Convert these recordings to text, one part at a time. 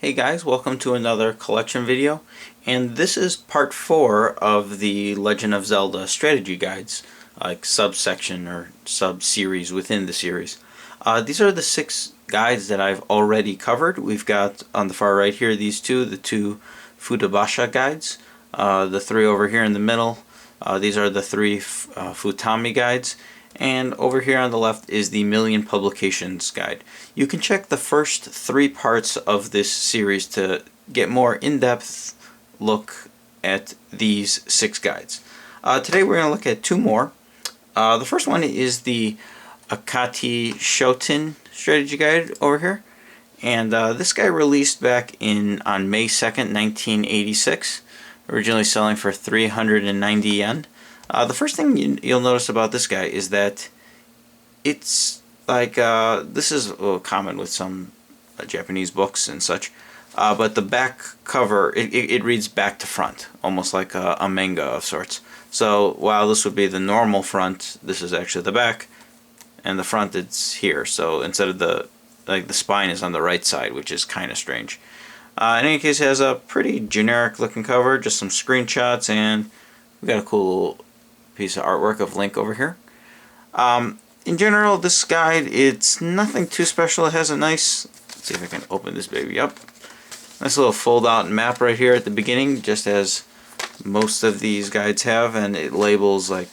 Hey guys, welcome to another collection video, and this is part 4 of the Legend of Zelda strategy guides, like subsection or sub-series within the series. These are the 6 guides that I've already covered. We've got on the far right here the two Futabasha guides, the 3 over here in the middle. These are the 3 Futami guides. And over here on the left is the Million Publications guide. You can check the first 3 parts of this series to get more in-depth look at these 6 guides. Today we're going to look at 2 more. The first one is the Okati Shelton strategy guide over here. And this guy released back on May 2nd, 1986, originally selling for 390 yen. The first thing you'll notice about this guy is that it's like, this is a little common with some Japanese books and such, but the back cover, it reads back to front, almost like a manga of sorts. So while this would be the normal front, this is actually the back, and the front it's here. So instead of the spine is on the right side, which is kind of strange. In any case, it has a pretty generic looking cover, just some screenshots, and we got a cool piece of artwork of Link over here. In general, this guide, it's nothing too special. It has a nice, let's see if I can open this baby up, nice little fold out map right here at the beginning, just as most of these guides have, and it labels like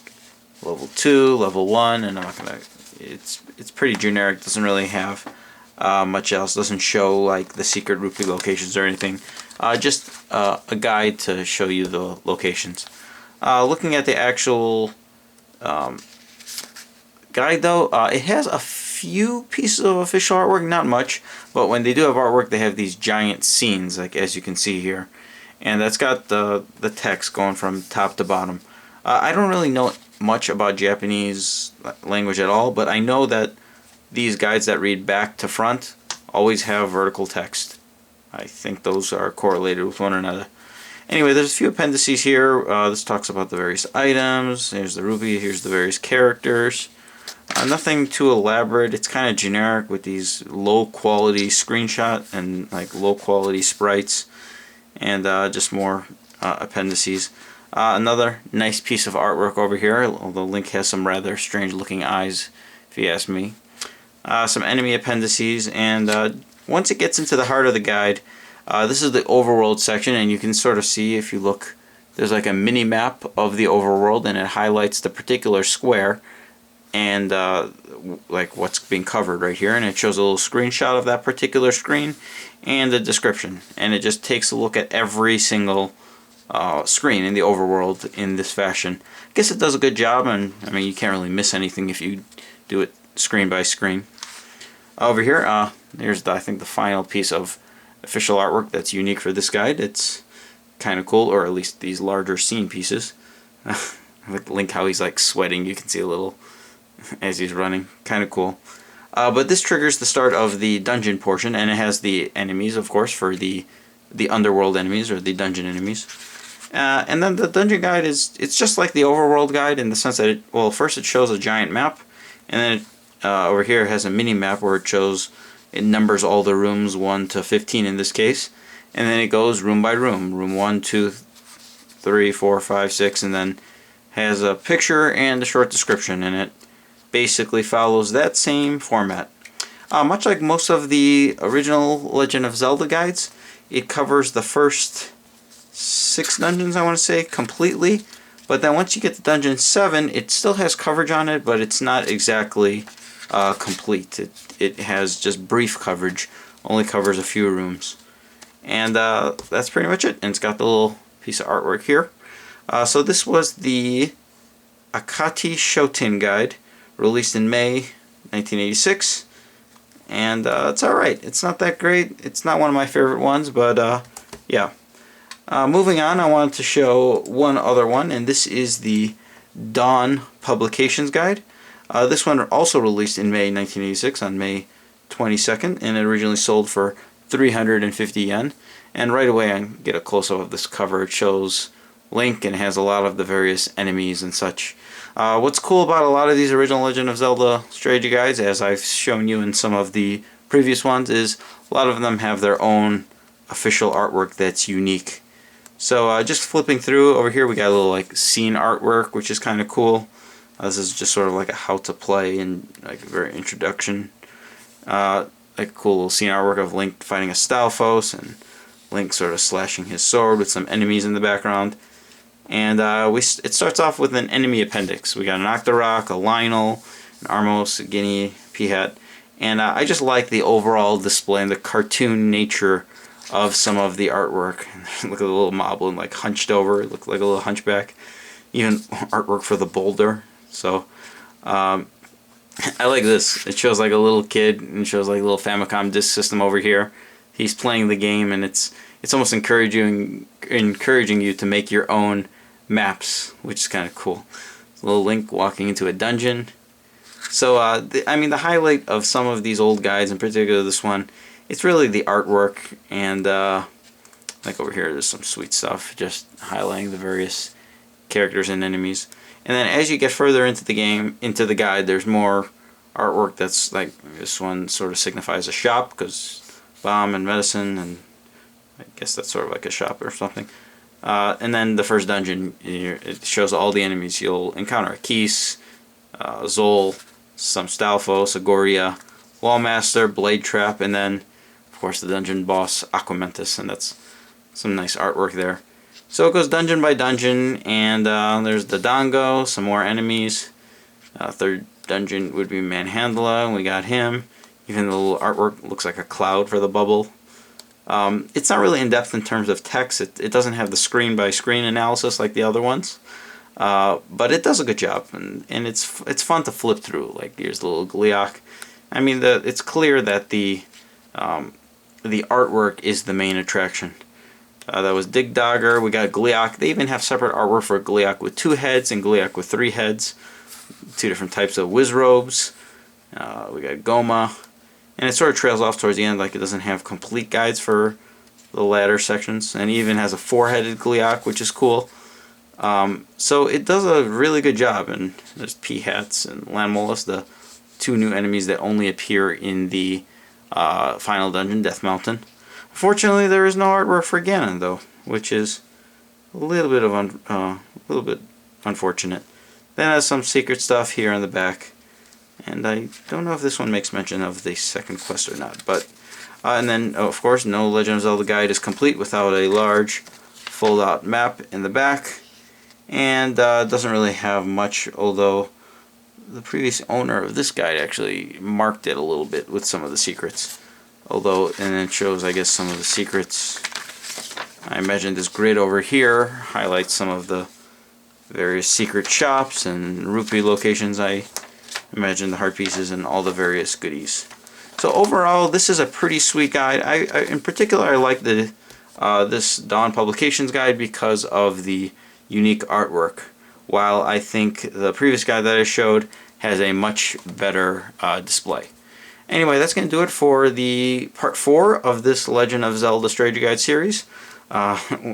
level 2, level 1, and I'm not gonna, it's pretty generic, doesn't really have much else, doesn't show like the secret rupee locations or anything, just a guide to show you the locations. Looking at the actual guide though, it has a few pieces of official artwork, not much, but when they do have artwork they have these giant scenes, like as you can see here, and that's got the text going from top to bottom. I don't really know much about Japanese language at all, but I know that these guides that read back to front always have vertical text. I think those are correlated with one another. Anyway, there's a few appendices here. This talks about the various items. Here's the rupee. Here's the various characters. Nothing too elaborate. It's kind of generic with these low-quality screenshot and like low-quality sprites, and just more appendices. Another nice piece of artwork over here, although Link has some rather strange-looking eyes, if you ask me. Some enemy appendices, and once it gets into the heart of the guide, this is the Overworld section, and you can sort of see, if you look, there's like a mini map of the Overworld, and it highlights the particular square and like what's being covered right here, and it shows a little screenshot of that particular screen and the description, and it just takes a look at every single screen in the Overworld in this fashion. I guess it does a good job, and I mean you can't really miss anything if you do it screen by screen. Over here, there's I think the final piece of official artwork that's unique for this guide. It's kind of cool, or at least these larger scene pieces. With Link, how he's like sweating, you can see a little as he's running, kind of cool. But this triggers the start of the dungeon portion, and it has the enemies, of course, for the underworld enemies, or the dungeon enemies. And then the dungeon guide it's just like the Overworld guide in the sense that well, first it shows a giant map, and then over here it has a mini map where it numbers all the rooms 1 to 15 in this case, and then it goes room by room, room 1, 2, 3, 4, 5, 6, and then has a picture and a short description, and it basically follows that same format. Much like most of the original Legend of Zelda guides, it covers the first 6 dungeons, I want to say, completely, but then once you get to dungeon 7, it still has coverage on it, but it's not exactly complete. It has just brief coverage, only covers a few rooms, and that's pretty much it. And it's got the little piece of artwork here. So this was the Okati Shelton guide, released in May 1986, and it's alright. It's not that great. It's not one of my favorite ones, but yeah. Moving on, I wanted to show one other one, and this is the Dawn Publications guide. This one also released in May 1986, on May 22nd, and it originally sold for 350 yen. And right away I get a close-up of this cover. It shows Link and has a lot of the various enemies and such. What's cool about a lot of these original Legend of Zelda strategy guides, as I've shown you in some of the previous ones, is a lot of them have their own official artwork that's unique. So just flipping through over here, we got a little like scene artwork, which is kind of cool. This is just sort of like a how to play and like a very introduction. Like a cool little scene artwork of Link fighting a Stalfos and Link sort of slashing his sword with some enemies in the background. And it starts off with an enemy appendix. We got an Octorok, a Lionel, an Armos, a Guinea, Peahat. And I just like the overall display and the cartoon nature of some of the artwork. Look at the little Moblin like hunched over. It looked like a little hunchback. Even artwork for the boulder. So I like this. It shows like a little kid and shows like a little Famicom disk system over here. He's playing the game, and it's almost encouraging you to make your own maps, which is kind of cool. A little Link walking into a dungeon. So I mean, the highlight of some of these old guides, in particular this one, it's really the artwork, and like over here there's some sweet stuff just highlighting the various characters and enemies. And then as you get further into the game, into the guide, there's more artwork that's like, this one sort of signifies a shop, because bomb and medicine, and I guess that's sort of like a shop or something. And then the first dungeon, it shows all the enemies you'll encounter. Keese, Zol, some Stalfos, Agoria, Wallmaster, Blade Trap, and then of course the dungeon boss Aquamentus, and that's some nice artwork there. So it goes dungeon by dungeon, and there's the Dongo, some more enemies. Third dungeon would be Manhandla, and we got him. Even the little artwork looks like a cloud for the bubble. It's not really in depth in terms of text. It doesn't have the screen by screen analysis like the other ones, but it does a good job, and it's fun to flip through. Like here's the little Gliok. I mean, it's clear that the artwork is the main attraction. That was Dig Dogger. We got Gliok. They even have separate artwork for Gliok with 2 heads and Gliok with 3 heads. 2 different types of Wizrobes. We got Goma. And it sort of trails off towards the end, like it doesn't have complete guides for the latter sections. And it even has a 4-headed Gliok, which is cool. So it does a really good job. And there's Peahats and Lanmolas, the 2 new enemies that only appear in the final dungeon, Death Mountain. Unfortunately, there is no artwork for Ganon, though, which is a little bit unfortunate. Then has some secret stuff here on the back, and I don't know if this one makes mention of the second quest or not. But and then, of course, no Legend of Zelda guide is complete without a large fold-out map in the back, and doesn't really have much. Although the previous owner of this guide actually marked it a little bit with some of the secrets. Although, and it shows, I guess, some of the secrets. I imagine this grid over here highlights some of the various secret shops and rupee locations. I imagine the heart pieces and all the various goodies. So overall, this is a pretty sweet guide. In particular, I like the this Dawn Publications guide because of the unique artwork. While I think the previous guide that I showed has a much better display. Anyway, that's going to do it for the part 4 of this Legend of Zelda Strategy Guide series.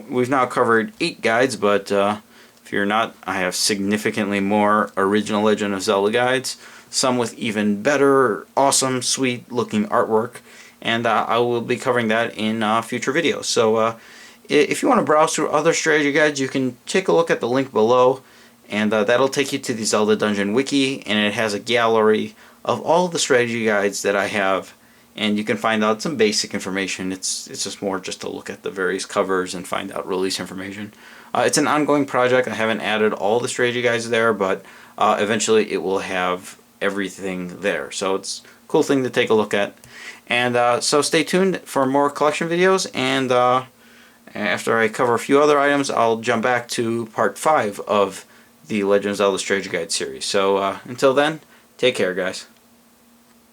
We've now covered 8 guides, but if you're not, I have significantly more original Legend of Zelda guides, some with even better, awesome, sweet-looking artwork, and I will be covering that in future videos. So if you want to browse through other strategy guides, you can take a look at the link below, and that'll take you to the Zelda Dungeon Wiki, and it has a gallery of all the strategy guides that I have, and you can find out some basic information. It's just more just to look at the various covers and find out release information. It's an ongoing project. I haven't added all the strategy guides there, but eventually it will have everything there. So it's a cool thing to take a look at. And so stay tuned for more collection videos, and after I cover a few other items, I'll jump back to part 5 of the Legend of Zelda Strategy Guide series. So until then, take care, guys.